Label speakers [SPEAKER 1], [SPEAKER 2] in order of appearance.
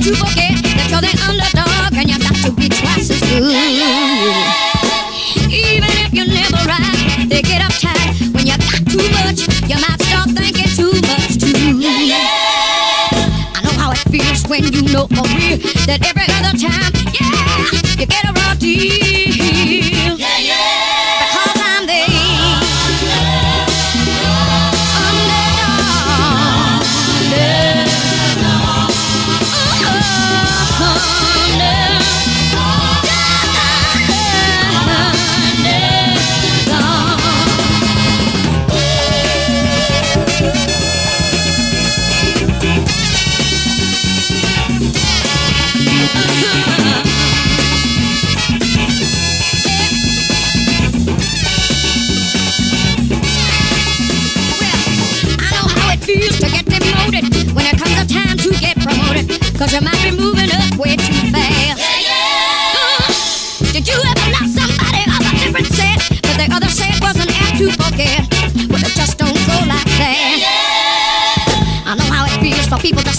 [SPEAKER 1] to forget that you're the underdog and you got to be twice as good. Even if you're never right, they get uptight when you got too much. You might start thinking too much too. I know how it feels when you know for real that every other time, yeah, you get a raw deal. Yeah, yeah. Because I'm the when it comes a time to get promoted, cause you might be moving up way too fast. Yeah, yeah. Did you ever love somebody of a different set, but the other set wasn't apt to forget? Well, it just don't go like that. Yeah, yeah. I know how it feels for people to